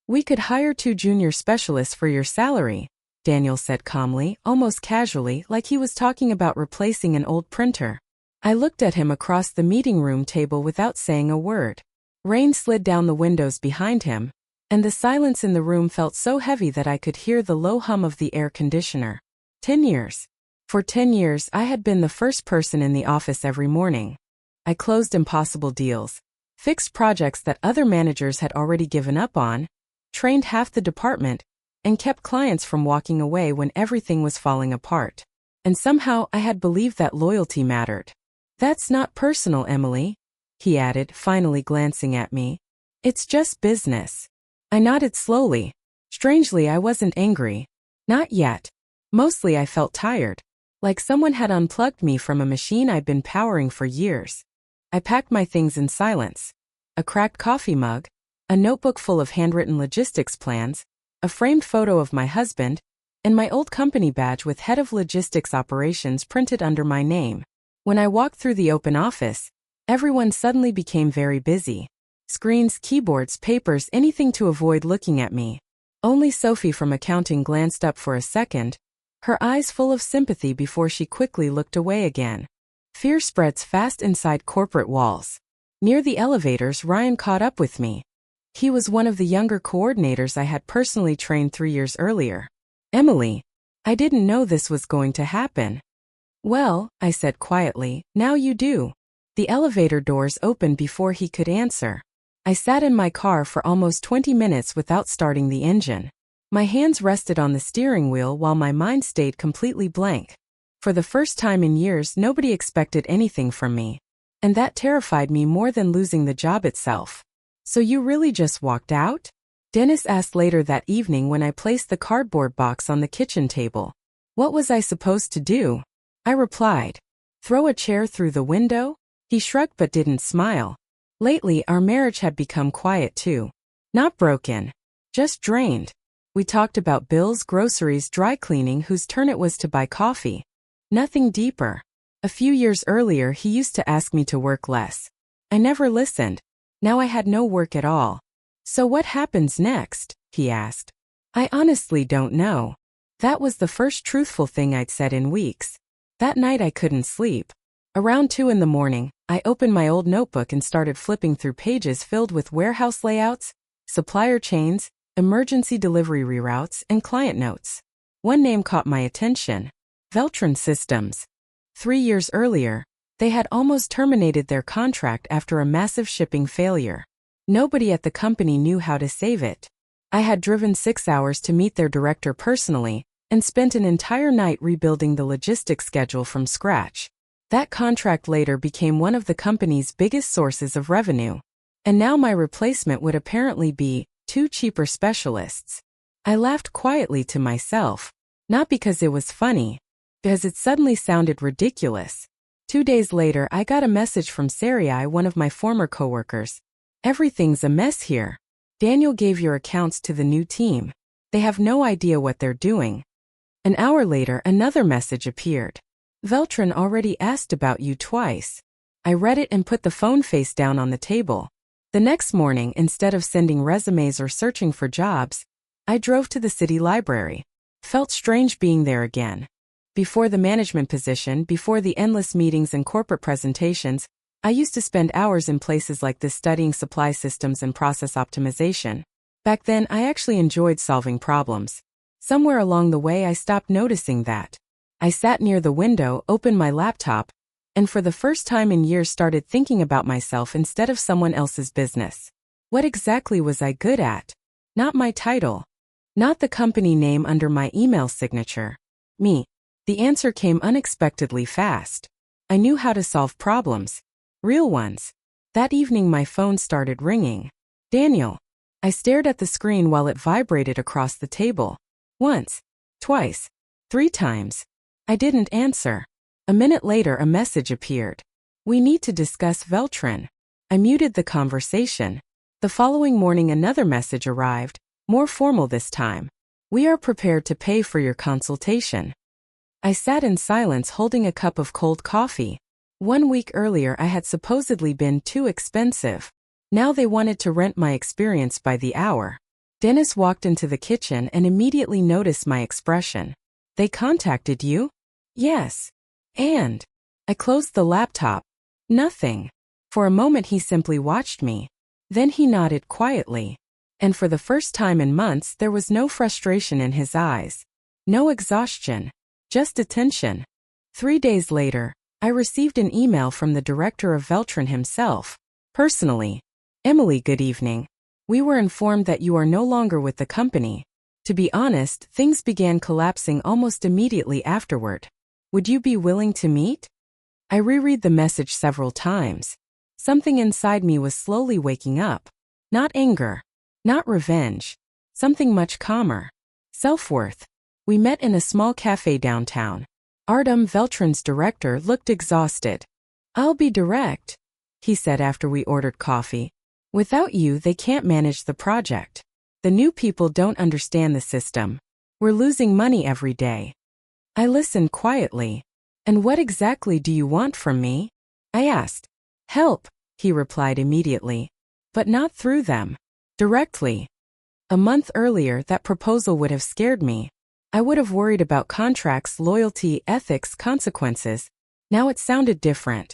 We could hire 2 junior specialists for your salary, Daniel said calmly, almost casually, like he was talking about replacing an old printer. I looked at him across the meeting room table without saying a word. Rain slid down the windows behind him, and the silence in the room felt so heavy that I could hear the low hum of the air conditioner. 10 years. For 10 years, I had been the first person in the office every morning. I closed impossible deals, fixed projects that other managers had already given up on, trained half the department, and kept clients from walking away when everything was falling apart. And somehow I had believed that loyalty mattered. That's not personal, Emily, he added, finally glancing at me. It's just business. I nodded slowly. Strangely, I wasn't angry. Not yet. Mostly I felt tired, like someone had unplugged me from a machine I'd been powering for years. I packed my things in silence. A cracked coffee mug, a notebook full of handwritten logistics plans, a framed photo of my husband, and my old company badge with Head of Logistics Operations printed under my name. When I walked through the open office, everyone suddenly became very busy. Screens, keyboards, papers, anything to avoid looking at me. Only Sophie from accounting glanced up for a second, her eyes full of sympathy before she quickly looked away again. Fear spreads fast inside corporate walls. Near the elevators, Ryan caught up with me. He was one of the younger coordinators I had personally trained 3 years earlier. Emily, I didn't know this was going to happen. Well, I said quietly, now you do. The elevator doors opened before he could answer. I sat in my car for almost 20 minutes without starting the engine. My hands rested on the steering wheel while my mind stayed completely blank. For the first time in years, nobody expected anything from me. And that terrified me more than losing the job itself. So you really just walked out? Dennis asked later that evening when I placed the cardboard box on the kitchen table. What was I supposed to do? I replied, throw a chair through the window? He shrugged but didn't smile. Lately, our marriage had become quiet too. Not broken. Just drained. We talked about bills, groceries, dry cleaning, whose turn it was to buy coffee. Nothing deeper. A few years earlier, he used to ask me to work less. I never listened. Now I had no work at all. So what happens next? He asked. I honestly don't know. That was the first truthful thing I'd said in weeks. That night I couldn't sleep. Around 2 in the morning, I opened my old notebook and started flipping through pages filled with warehouse layouts, supplier chains, emergency delivery reroutes, and client notes. One name caught my attention. Veltron Systems. 3 years earlier, they had almost terminated their contract after a massive shipping failure. Nobody at the company knew how to save it. I had driven 6 hours to meet their director personally, and spent an entire night rebuilding the logistics schedule from scratch. That contract later became one of the company's biggest sources of revenue. And now my replacement would apparently be 2 cheaper specialists. I laughed quietly to myself, not because it was funny, because it suddenly sounded ridiculous. 2 days later, I got a message from Sarai, one of my former coworkers. Everything's a mess here. Daniel gave your accounts to the new team. They have no idea what they're doing. An hour later, another message appeared. Veltron already asked about you twice. I read it and put the phone face down on the table. The next morning, instead of sending resumes or searching for jobs, I drove to the city library. Felt strange being there again. Before the management position, before the endless meetings and corporate presentations, I used to spend hours in places like this studying supply systems and process optimization. Back then, I actually enjoyed solving problems. Somewhere along the way, I stopped noticing that. I sat near the window, opened my laptop, and for the first time in years started thinking about myself instead of someone else's business. What exactly was I good at? Not my title. Not the company name under my email signature. Me. The answer came unexpectedly fast. I knew how to solve problems. Real ones. That evening my phone started ringing. Daniel. I stared at the screen while it vibrated across the table. Once. Twice. 3 times. I didn't answer. A minute later a message appeared. We need to discuss Veltron. I muted the conversation. The following morning another message arrived, more formal this time. We are prepared to pay for your consultation. I sat in silence holding a cup of cold coffee. 1 week earlier I had supposedly been too expensive. Now they wanted to rent my experience by the hour. Dennis walked into the kitchen and immediately noticed my expression. They contacted you? Yes. And I closed the laptop. Nothing. For a moment he simply watched me. Then he nodded quietly. And for the first time in months there was no frustration in his eyes. No exhaustion. Just attention. 3 days later, I received an email from the director of Veltron himself. Personally. Emily, good evening. We were informed that you are no longer with the company. To be honest, things began collapsing almost immediately afterward. Would you be willing to meet? I reread the message several times. Something inside me was slowly waking up. Not anger. Not revenge. Something much calmer. Self-worth. We met in a small cafe downtown. Artem, Veltron's director, looked exhausted. I'll be direct, he said after we ordered coffee. Without you, they can't manage the project. The new people don't understand the system. We're losing money every day. I listened quietly. And what exactly do you want from me? I asked. Help, he replied immediately. But not through them. Directly. A month earlier, that proposal would have scared me. I would have worried about contracts, loyalty, ethics, consequences. Now it sounded different.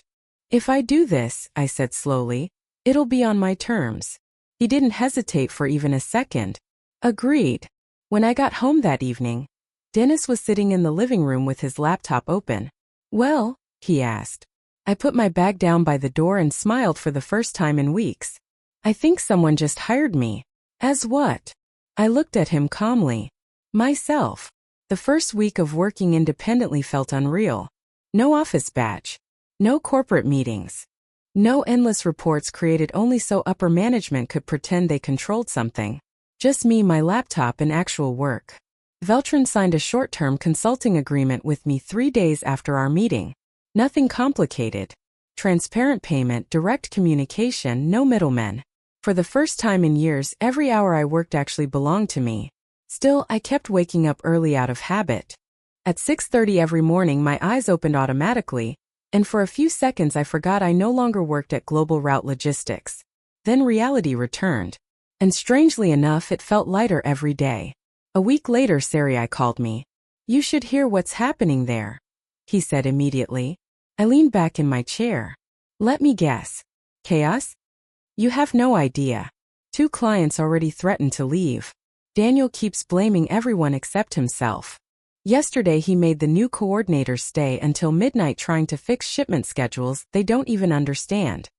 If I do this, I said slowly, it'll be on my terms. He didn't hesitate for even a second. Agreed. When I got home that evening, Dennis was sitting in the living room with his laptop open. Well, he asked. I put my bag down by the door and smiled for the first time in weeks. I think someone just hired me. As what? I looked at him calmly. Myself. The first week of working independently felt unreal. No office badge. No corporate meetings. No endless reports created only so upper management could pretend they controlled something. Just me, my laptop, and actual work. Veltron signed a short-term consulting agreement with me 3 days after our meeting. Nothing complicated. Transparent payment, direct communication, no middlemen. For the first time in years, every hour I worked actually belonged to me. Still, I kept waking up early out of habit. At 6:30 every morning my eyes opened automatically, and for a few seconds I forgot I no longer worked at Global Route Logistics. Then reality returned. And strangely enough, it felt lighter every day. A week later, Sarai called me. You should hear what's happening there, he said immediately. I leaned back in my chair. Let me guess. Chaos? You have no idea. 2 clients already threatened to leave. Daniel keeps blaming everyone except himself. Yesterday he made the new coordinators stay until midnight trying to fix shipment schedules they don't even understand.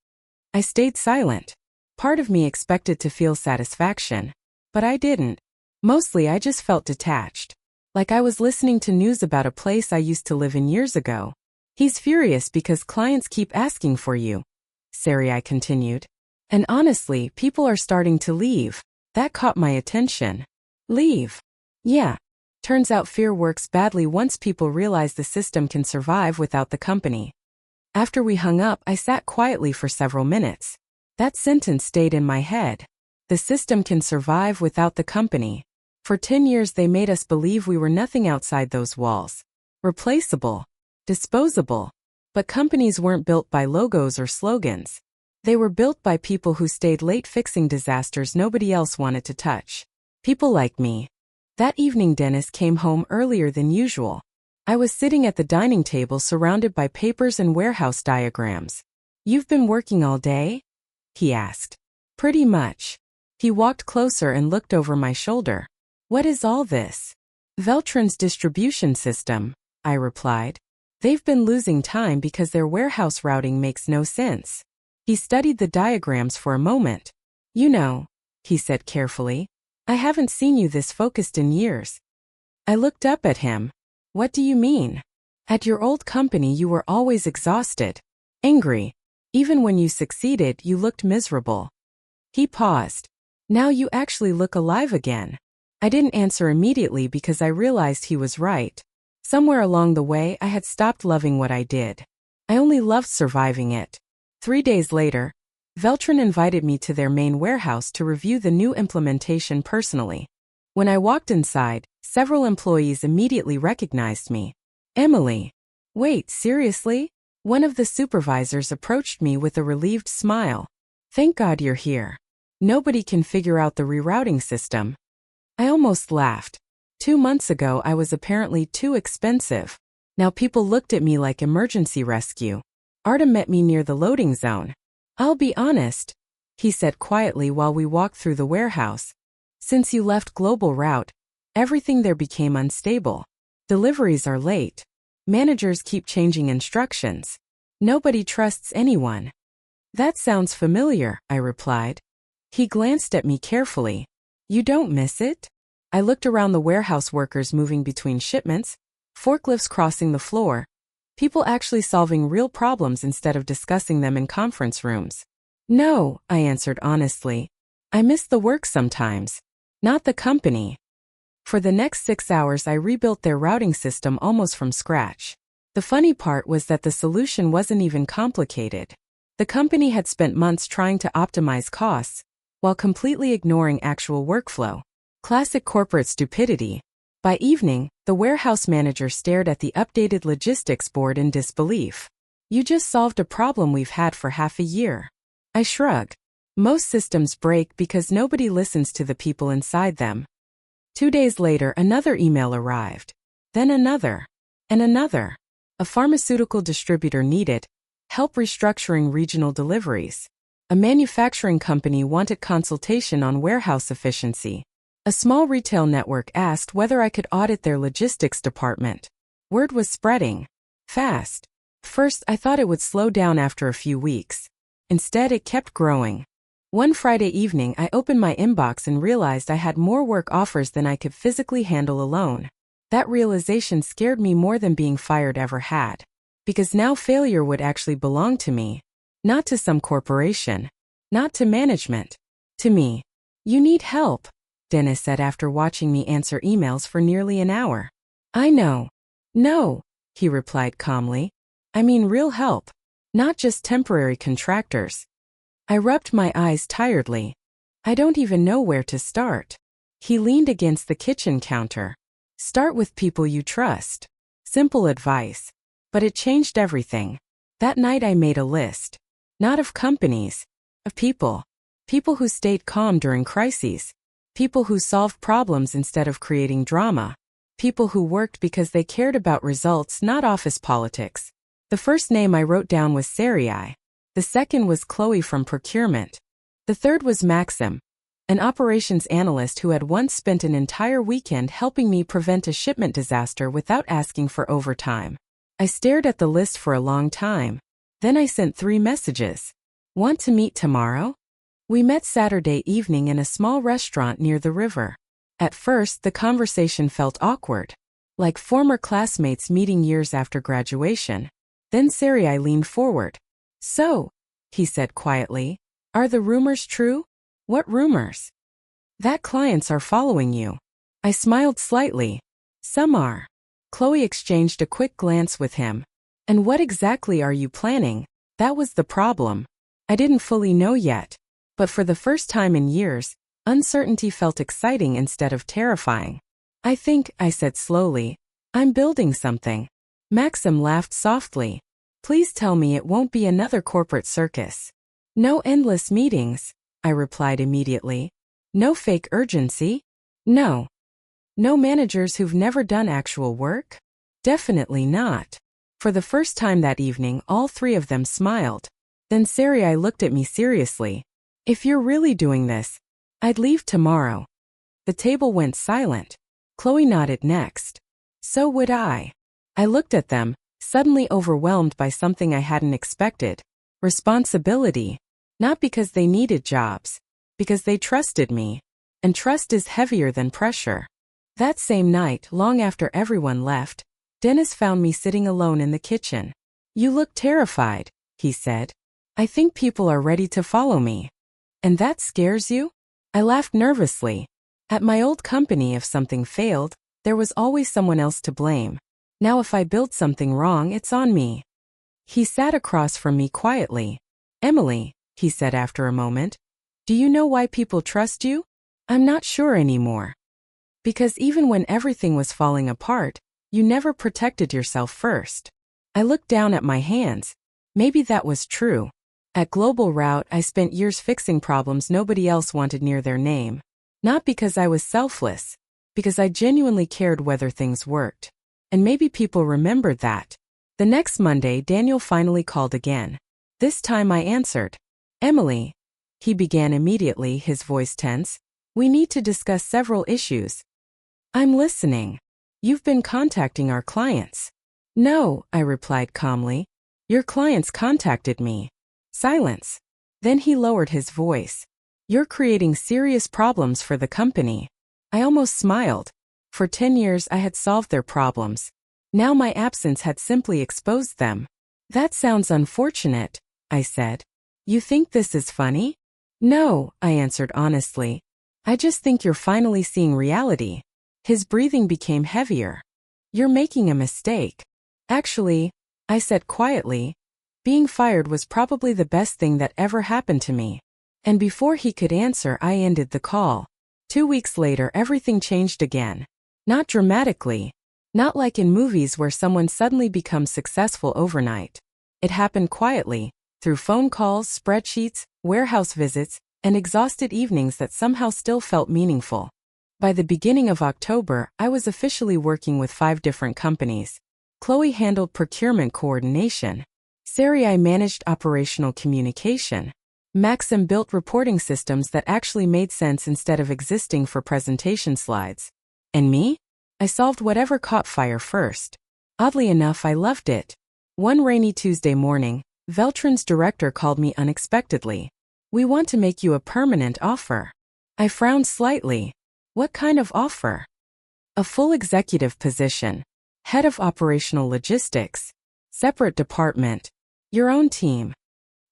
I stayed silent. Part of me expected to feel satisfaction. But I didn't. Mostly I just felt detached. Like I was listening to news about a place I used to live in years ago. He's furious because clients keep asking for you, Sarai continued. And honestly, people are starting to leave. That caught my attention. Leave. Yeah. Turns out fear works badly once people realize the system can survive without the company. After we hung up, I sat quietly for several minutes. That sentence stayed in my head. The system can survive without the company. For 10 years they made us believe we were nothing outside those walls. Replaceable. Disposable. But companies weren't built by logos or slogans. They were built by people who stayed late fixing disasters nobody else wanted to touch. People like me. That evening Dennis came home earlier than usual. I was sitting at the dining table surrounded by papers and warehouse diagrams. You've been working all day? He asked. Pretty much. He walked closer and looked over my shoulder. What is all this? Veltron's distribution system, I replied. They've been losing time because their warehouse routing makes no sense. He studied the diagrams for a moment. You know, he said carefully, I haven't seen you this focused in years. I looked up at him. What do you mean? At your old company you were always exhausted. Angry. Even when you succeeded, you looked miserable. He paused. Now you actually look alive again. I didn't answer immediately because I realized he was right. Somewhere along the way I had stopped loving what I did. I only loved surviving it. 3 days later, Veltron invited me to their main warehouse to review the new implementation personally. When I walked inside, several employees immediately recognized me. Emily. Wait, seriously? One of the supervisors approached me with a relieved smile. Thank God you're here. Nobody can figure out the rerouting system. I almost laughed. 2 months ago I was apparently too expensive. Now people looked at me like emergency rescue. Artem met me near the loading zone. "I'll be honest," he said quietly while we walked through the warehouse. "Since you left Global Route, everything there became unstable. Deliveries are late. Managers keep changing instructions. Nobody trusts anyone." "That sounds familiar," I replied. He glanced at me carefully. "You don't miss it?" I looked around the warehouse, workers moving between shipments, forklifts crossing the floor, people actually solving real problems instead of discussing them in conference rooms. "No," I answered honestly. "I miss the work sometimes. Not the company." For the next 6 hours I rebuilt their routing system almost from scratch. The funny part was that the solution wasn't even complicated. The company had spent months trying to optimize costs, while completely ignoring actual workflow. Classic corporate stupidity. By evening, the warehouse manager stared at the updated logistics board in disbelief. "You just solved a problem we've had for half a year." I shrugged. Most systems break because nobody listens to the people inside them. 2 days later, another email arrived. Then another. And another. A pharmaceutical distributor needed help restructuring regional deliveries. A manufacturing company wanted consultation on warehouse efficiency. A small retail network asked whether I could audit their logistics department. Word was spreading. Fast. First, I thought it would slow down after a few weeks. Instead, it kept growing. One Friday evening, I opened my inbox and realized I had more work offers than I could physically handle alone. That realization scared me more than being fired ever had. Because now failure would actually belong to me. Not to some corporation. Not to management. To me. "You need help," Dennis said after watching me answer emails for nearly an hour. "I know." "No," he replied calmly. "I mean real help. Not just temporary contractors." I rubbed my eyes tiredly. "I don't even know where to start." He leaned against the kitchen counter. "Start with people you trust." Simple advice. But it changed everything. That night I made a list. Not of companies. Of people. People who stayed calm during crises. People who solved problems instead of creating drama. People who worked because they cared about results, not office politics. The first name I wrote down was Sarai. The second was Chloe from procurement. The third was Maxim, an operations analyst who had once spent an entire weekend helping me prevent a shipment disaster without asking for overtime. I stared at the list for a long time. Then I sent 3 messages. "Want to meet tomorrow?" We met Saturday evening in a small restaurant near the river. At first, the conversation felt awkward. Like former classmates meeting years after graduation. Then Sarai leaned forward. "So," he said quietly, "are the rumors true?" "What rumors?" "That clients are following you." I smiled slightly. "Some are." Chloe exchanged a quick glance with him. "And what exactly are you planning?" That was the problem. I didn't fully know yet. But for the first time in years, uncertainty felt exciting instead of terrifying. "I think," I said slowly, "I'm building something." Maxim laughed softly. "Please tell me it won't be another corporate circus." "No endless meetings," I replied immediately. "No fake urgency?" "No." "No managers who've never done actual work?" "Definitely not." For the first time that evening, all 3 of them smiled. Then Sarai looked at me seriously. "If you're really doing this, I'd leave tomorrow." The table went silent. Chloe nodded next. "So would I." I looked at them, suddenly overwhelmed by something I hadn't expected. Responsibility. Not because they needed jobs. Because they trusted me. And trust is heavier than pressure. That same night, long after everyone left, Dennis found me sitting alone in the kitchen. "You look terrified," he said. "I think people are ready to follow me." "And that scares you?" I laughed nervously. At my old company, if something failed, there was always someone else to blame. Now if I build something wrong, it's on me. He sat across from me quietly. "Emily," he said after a moment, "do you know why people trust you?" "I'm not sure anymore." "Because even when everything was falling apart, you never protected yourself first." I looked down at my hands. Maybe that was true. At Global Route, I spent years fixing problems nobody else wanted near their name. Not because I was selfless, because I genuinely cared whether things worked. And maybe people remembered that. The next Monday, Daniel finally called again. This time I answered. Emily, he began immediately, his voice tense. We need to discuss several issues. I'm listening. You've been contacting our clients. No, I replied calmly. Your clients contacted me. Silence. Then he lowered his voice. You're creating serious problems for the company. I almost smiled. For 10 years I had solved their problems. Now my absence had simply exposed them. That sounds unfortunate, I said. You think this is funny? No, I answered honestly. I just think you're finally seeing reality. His breathing became heavier. You're making a mistake. Actually, I said quietly, being fired was probably the best thing that ever happened to me. And before he could answer, I ended the call. 2 weeks later, everything changed again. Not dramatically. Not like in movies where someone suddenly becomes successful overnight. It happened quietly, through phone calls, spreadsheets, warehouse visits, and exhausted evenings that somehow still felt meaningful. By the beginning of October, I was officially working with 5 different companies. Chloe handled procurement coordination. Sarai managed operational communication. Maxim built reporting systems that actually made sense instead of existing for presentation slides. And me? I solved whatever caught fire first. Oddly enough, I loved it. One rainy Tuesday morning, Veltron's director called me unexpectedly. We want to make you a permanent offer. I frowned slightly. What kind of offer? A full executive position. Head of operational logistics. Separate department. Your own team.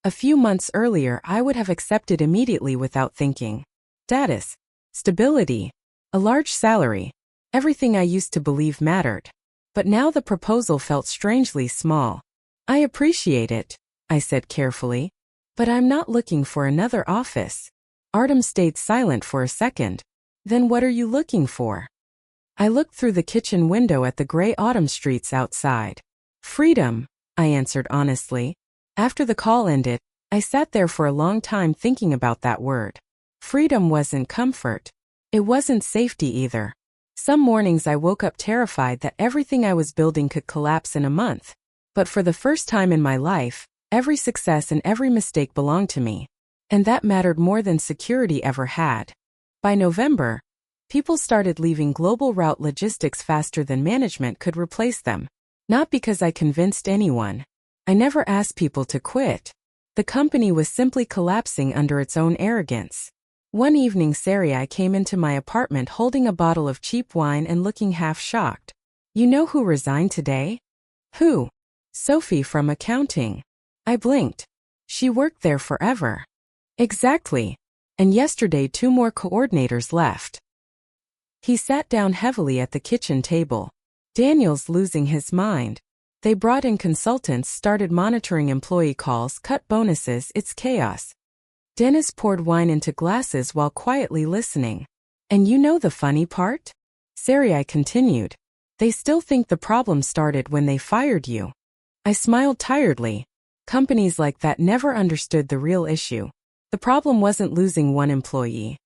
A few months earlier, I would have accepted immediately without thinking. Status. Stability. A large salary. Everything I used to believe mattered. But now the proposal felt strangely small. I appreciate it, I said carefully. But I'm not looking for another office. Artem stayed silent for a second. Then what are you looking for? I looked through the kitchen window at the gray autumn streets outside. Freedom, I answered honestly. After the call ended, I sat there for a long time thinking about that word. Freedom wasn't comfort. It wasn't safety either. Some mornings I woke up terrified that everything I was building could collapse in a month. But for the first time in my life, every success and every mistake belonged to me. And that mattered more than security ever had. By November, people started leaving global route logistics faster than management could replace them. Not because I convinced anyone. I never asked people to quit. The company was simply collapsing under its own arrogance. One evening Sarai came into my apartment holding a bottle of cheap wine and looking half shocked. You know who resigned today? Who? Sophie from accounting. I blinked. She worked there forever. Exactly. And yesterday 2 more coordinators left. He sat down heavily at the kitchen table. Daniel's losing his mind. They brought in consultants, started monitoring employee calls, cut bonuses, it's chaos. Dennis poured wine into glasses while quietly listening. And you know the funny part? Sarai continued. They still think the problem started when they fired you. I smiled tiredly. Companies like that never understood the real issue. The problem wasn't losing one employee.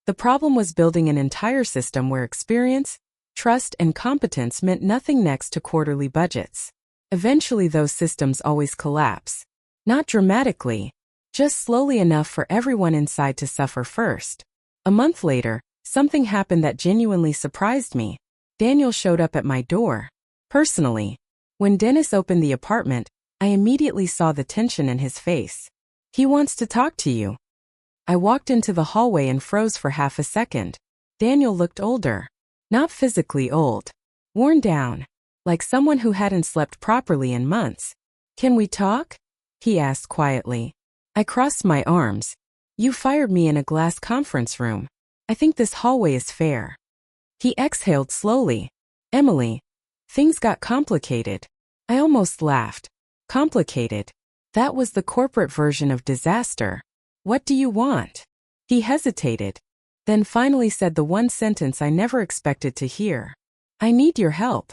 The problem was building an entire system where experience, trust, and competence meant nothing next to quarterly budgets. Eventually those systems always collapse. Not dramatically, just slowly enough for everyone inside to suffer first. A month later, something happened that genuinely surprised me. Daniel showed up at my door. Personally. When Dennis opened the apartment, I immediately saw the tension in his face. He wants to talk to you. I walked into the hallway and froze for half a second. Daniel looked older. Not physically old. Worn down. Like someone who hadn't slept properly in months. Can we talk? He asked quietly. I crossed my arms. You fired me in a glass conference room. I think this hallway is fair. He exhaled slowly. Emily. Things got complicated. I almost laughed. Complicated. That was the corporate version of disaster. What do you want? He hesitated. Then finally said the one sentence I never expected to hear. I need your help.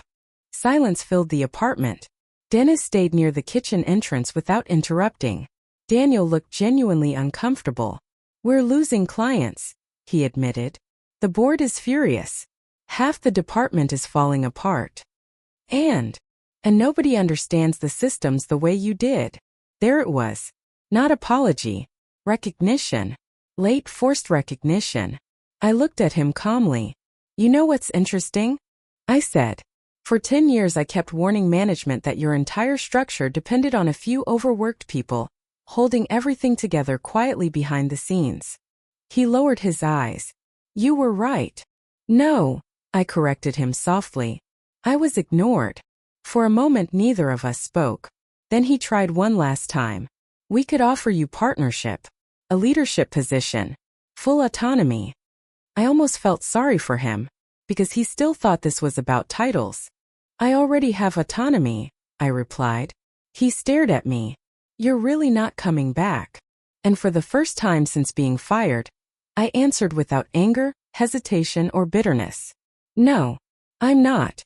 Silence filled the apartment. Dennis stayed near the kitchen entrance without interrupting. Daniel looked genuinely uncomfortable. We're losing clients, he admitted. The board is furious. Half the department is falling apart. And nobody understands the systems the way you did. There it was. Not apology. Recognition. Late forced recognition. I looked at him calmly. You know what's interesting? I said. For 10 years I kept warning management that your entire structure depended on a few overworked people, holding everything together quietly behind the scenes. He lowered his eyes. You were right. No, I corrected him softly. I was ignored. For a moment neither of us spoke. Then he tried one last time. We could offer you partnership, a leadership position, full autonomy. I almost felt sorry for him, because he still thought this was about titles. I already have autonomy, I replied. He stared at me. You're really not coming back. And for the first time since being fired, I answered without anger, hesitation, or bitterness. No, I'm not.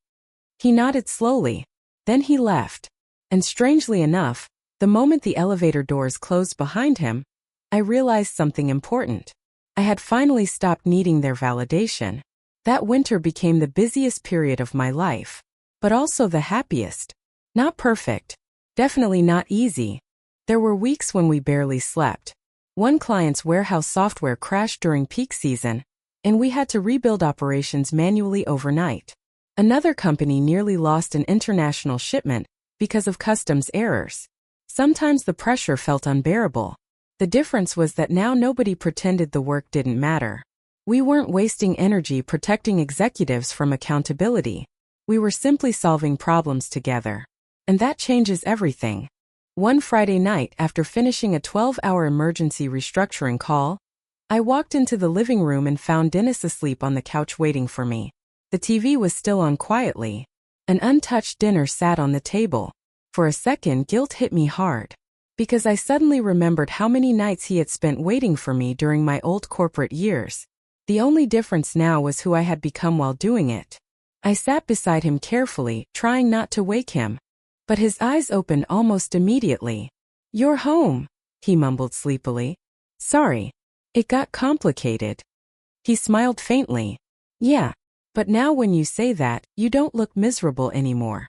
He nodded slowly. Then he left. And strangely enough, the moment the elevator doors closed behind him, I realized something important. I had finally stopped needing their validation. That winter became the busiest period of my life, but also the happiest. Not perfect. Definitely not easy. There were weeks when we barely slept. One client's warehouse software crashed during peak season, and we had to rebuild operations manually overnight. Another company nearly lost an international shipment because of customs errors. Sometimes the pressure felt unbearable. The difference was that now nobody pretended the work didn't matter. We weren't wasting energy protecting executives from accountability. We were simply solving problems together. And that changes everything. One Friday night, after finishing a 12-hour emergency restructuring call, I walked into the living room and found Dennis asleep on the couch waiting for me. The TV was still on quietly. An untouched dinner sat on the table. For a second, guilt hit me hard. Because I suddenly remembered how many nights he had spent waiting for me during my old corporate years. The only difference now was who I had become while doing it. I sat beside him carefully, trying not to wake him. But his eyes opened almost immediately. You're home, he mumbled sleepily. Sorry. It got complicated. He smiled faintly. Yeah. But now when you say that, you don't look miserable anymore.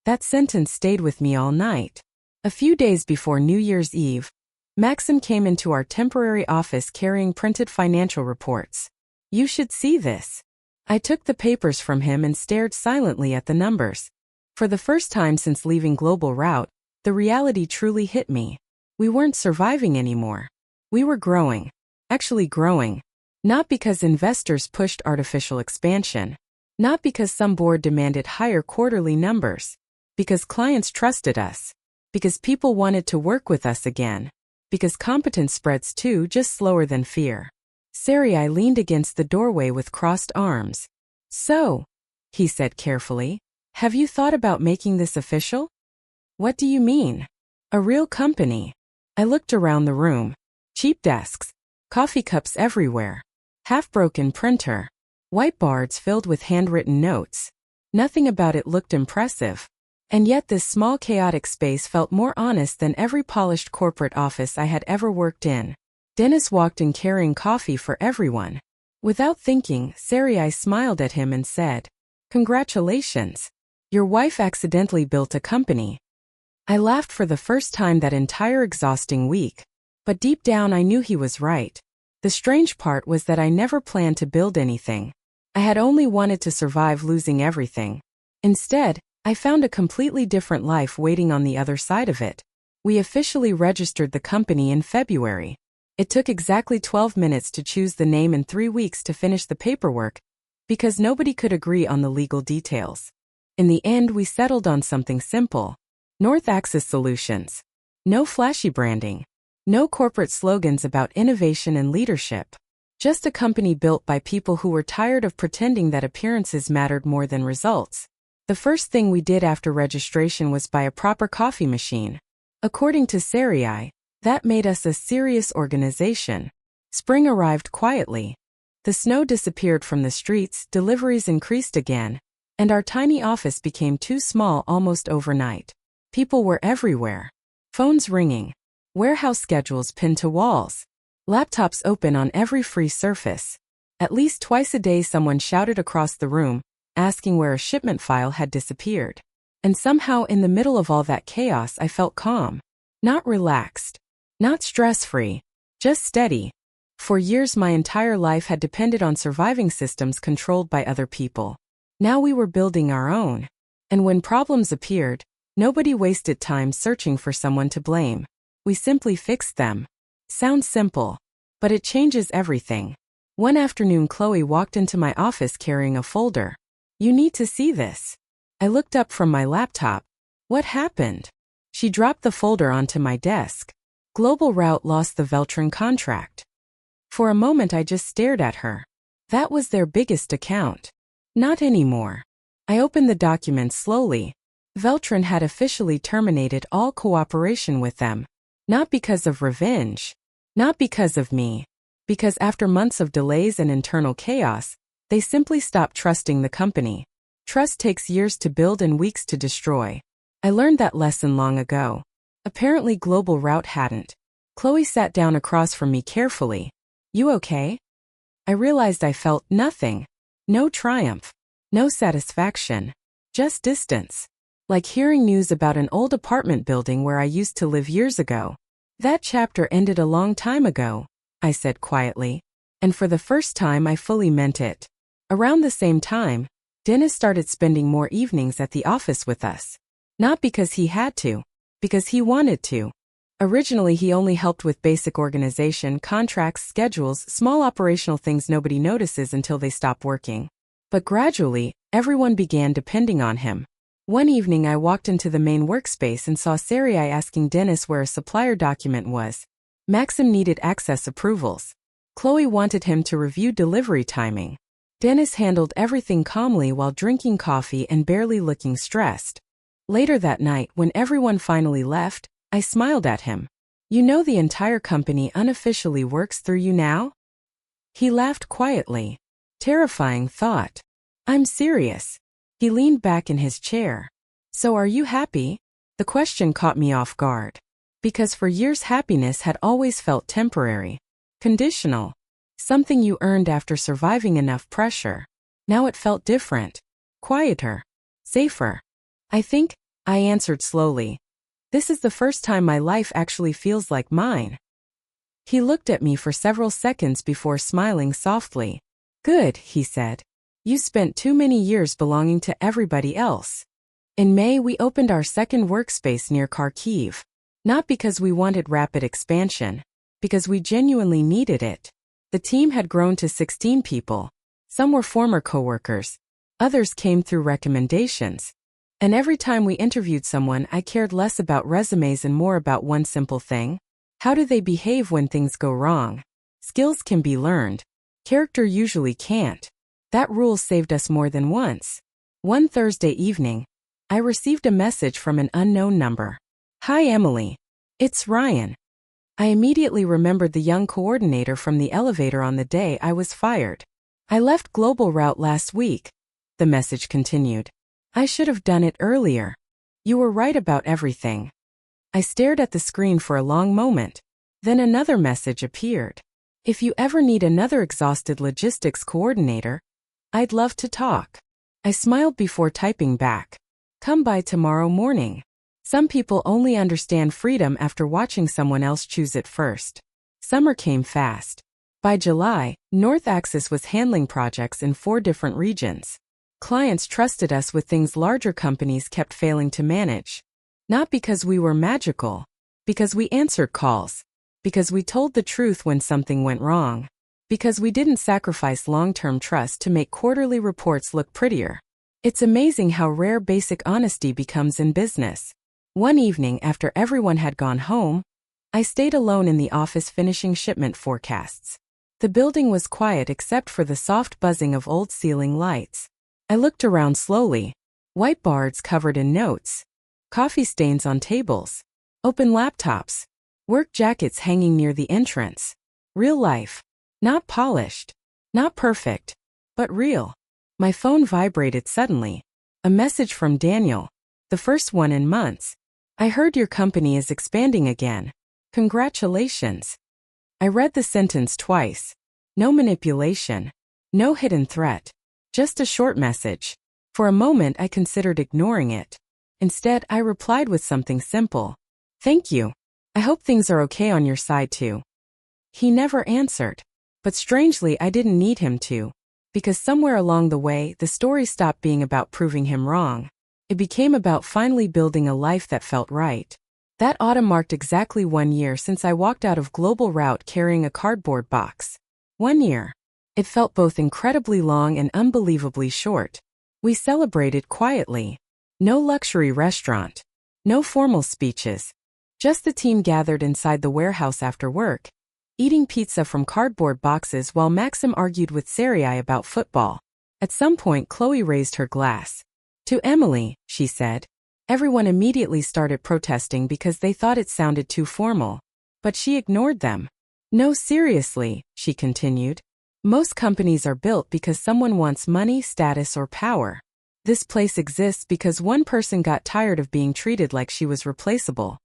That sentence stayed with me all night. A few days before New Year's Eve, Maxim came into our temporary office carrying printed financial reports. You should see this. I took the papers from him and stared silently at the numbers. For the first time since leaving Global Route, the reality truly hit me. We weren't surviving anymore. We were growing. Actually growing. Not because investors pushed artificial expansion. Not because some board demanded higher quarterly numbers. Because clients trusted us. Because people wanted to work with us again. Because competence spreads too, just slower than fear. Sarai leaned against the doorway with crossed arms. So, he said carefully, have you thought about making this official? What do you mean? A real company. I looked around the room. Cheap desks. Coffee cups everywhere. Half-broken printer. Whiteboards filled with handwritten notes. Nothing about it looked impressive. And yet this small chaotic space felt more honest than every polished corporate office I had ever worked in. Dennis walked in carrying coffee for everyone. Without thinking, Sarai smiled at him and said, Congratulations. Your wife accidentally built a company. I laughed for the first time that entire exhausting week. But deep down I knew he was right. The strange part was that I never planned to build anything. I had only wanted to survive losing everything. Instead, I found a completely different life waiting on the other side of it. We officially registered the company in February. It took exactly 12 minutes to choose the name and 3 weeks to finish the paperwork, because nobody could agree on the legal details. In the end, we settled on something simple. North Axis Solutions. No flashy branding. No corporate slogans about innovation and leadership. Just a company built by people who were tired of pretending that appearances mattered more than results. The first thing we did after registration was buy a proper coffee machine. According to Sarai, that made us a serious organization. Spring arrived quietly. The snow disappeared from the streets, deliveries increased again, and our tiny office became too small almost overnight. People were everywhere. Phones ringing. Warehouse schedules pinned to walls. Laptops open on every free surface. At least twice a day someone shouted across the room, asking where a shipment file had disappeared. And somehow in the middle of all that chaos I felt calm. Not relaxed. Not stress-free. Just steady. For years my entire life had depended on surviving systems controlled by other people. Now we were building our own. And when problems appeared, nobody wasted time searching for someone to blame. We simply fixed them. Sounds simple. But it changes everything. One afternoon Chloe walked into my office carrying a folder. "You need to see this." I looked up from my laptop. "What happened?" She dropped the folder onto my desk. Global Route lost the Veltron contract. For a moment I just stared at her. That was their biggest account. Not anymore. I opened the document slowly. Veltron had officially terminated all cooperation with them. Not because of revenge. Not because of me. Because after months of delays and internal chaos, they simply stopped trusting the company. Trust takes years to build and weeks to destroy. I learned that lesson long ago. Apparently Global Route hadn't. Chloe sat down across from me carefully. "You okay?" I realized I felt nothing. No triumph. No satisfaction. Just distance. Like hearing news about an old apartment building where I used to live years ago. "That chapter ended a long time ago," I said quietly. And for the first time I fully meant it. Around the same time, Dennis started spending more evenings at the office with us. Not because he had to. Because he wanted to. Originally he only helped with basic organization, contracts, schedules, small operational things nobody notices until they stop working. But gradually, everyone began depending on him. One evening I walked into the main workspace and saw Sarai asking Dennis where a supplier document was. Maxim needed access approvals. Chloe wanted him to review delivery timing. Dennis handled everything calmly while drinking coffee and barely looking stressed. Later that night, when everyone finally left, I smiled at him. "You know the entire company unofficially works through you now?" He laughed quietly. Terrifying thought. "I'm serious." He leaned back in his chair. "So are you happy?" The question caught me off guard. Because for years happiness had always felt temporary. Conditional. Something you earned after surviving enough pressure. Now it felt different. Quieter. Safer. I think," I answered slowly. "This is the first time my life actually feels like mine." He looked at me for several seconds before smiling softly. "Good," he said. "You spent too many years belonging to everybody else." In May we opened our second workspace near Kharkiv. Not because we wanted rapid expansion. Because we genuinely needed it. The team had grown to 16 people. Some were former coworkers. Others came through recommendations. And every time we interviewed someone, I cared less about resumes and more about one simple thing. How do they behave when things go wrong? Skills can be learned. Character usually can't. That rule saved us more than once. One Thursday evening, I received a message from an unknown number. "Hi Emily. It's Ryan." I immediately remembered the young coordinator from the elevator on the day I was fired. "I left Global Route last week," the message continued. "I should have done it earlier. You were right about everything." I stared at the screen for a long moment. Then another message appeared. "If you ever need another exhausted logistics coordinator, I'd love to talk." I smiled before typing back. "Come by tomorrow morning." Some people only understand freedom after watching someone else choose it first. Summer came fast. By July, North Axis was handling projects in 4 different regions. Clients trusted us with things larger companies kept failing to manage. Not because we were magical. Because we answered calls. Because we told the truth when something went wrong. Because we didn't sacrifice long-term trust to make quarterly reports look prettier. It's amazing how rare basic honesty becomes in business. One evening after everyone had gone home, I stayed alone in the office finishing shipment forecasts. The building was quiet except for the soft buzzing of old ceiling lights. I looked around slowly. Whiteboards covered in notes. Coffee stains on tables. Open laptops. Work jackets hanging near the entrance. Real life. Not polished. Not perfect. But real. My phone vibrated suddenly. A message from Daniel. The first one in months. "I heard your company is expanding again. Congratulations." I read the sentence twice. No manipulation. No hidden threat. Just a short message. For a moment I considered ignoring it. Instead, I replied with something simple. Thank you. I hope things are okay on your side too. He never answered. But strangely, I didn't need him to. Because somewhere along the way, the story stopped being about proving him wrong. It became about finally building a life that felt right. That autumn marked exactly 1 year since I walked out of Global Route carrying a cardboard box. 1 year. It felt both incredibly long and unbelievably short. We celebrated quietly. No luxury restaurant. No formal speeches. Just the team gathered inside the warehouse after work, eating pizza from cardboard boxes while Maxim argued with Sarai about football. At some point, Chloe raised her glass. To Emily, she said. Everyone immediately started protesting because they thought it sounded too formal. But she ignored them. No, seriously, she continued. Most companies are built because someone wants money, status, or power. This place exists because one person got tired of being treated like she was replaceable.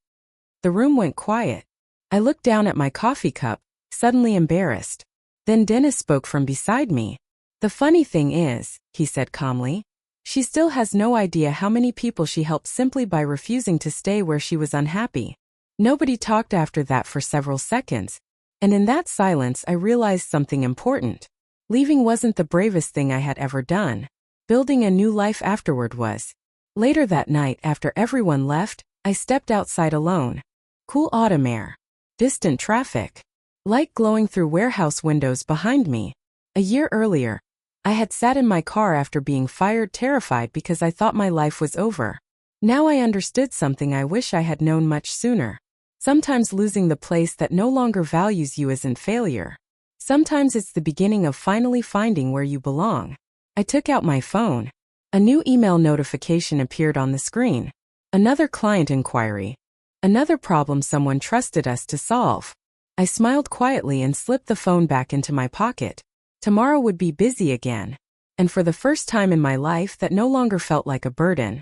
The room went quiet. I looked down at my coffee cup, suddenly embarrassed. Then Dennis spoke from beside me. The funny thing is, he said calmly, she still has no idea how many people she helped simply by refusing to stay where she was unhappy. Nobody talked after that for several seconds, and in that silence I realized something important. Leaving wasn't the bravest thing I had ever done. Building a new life afterward was. Later that night, after everyone left, I stepped outside alone. Cool autumn air. Distant traffic. Light glowing through warehouse windows behind me. A year earlier, I had sat in my car after being fired, terrified because I thought my life was over. Now I understood something I wish I had known much sooner. Sometimes losing the place that no longer values you isn't failure. Sometimes it's the beginning of finally finding where you belong. I took out my phone. A new email notification appeared on the screen. Another client inquiry. Another problem someone trusted us to solve. I smiled quietly and slipped the phone back into my pocket. Tomorrow would be busy again. And for the first time in my life, that no longer felt like a burden.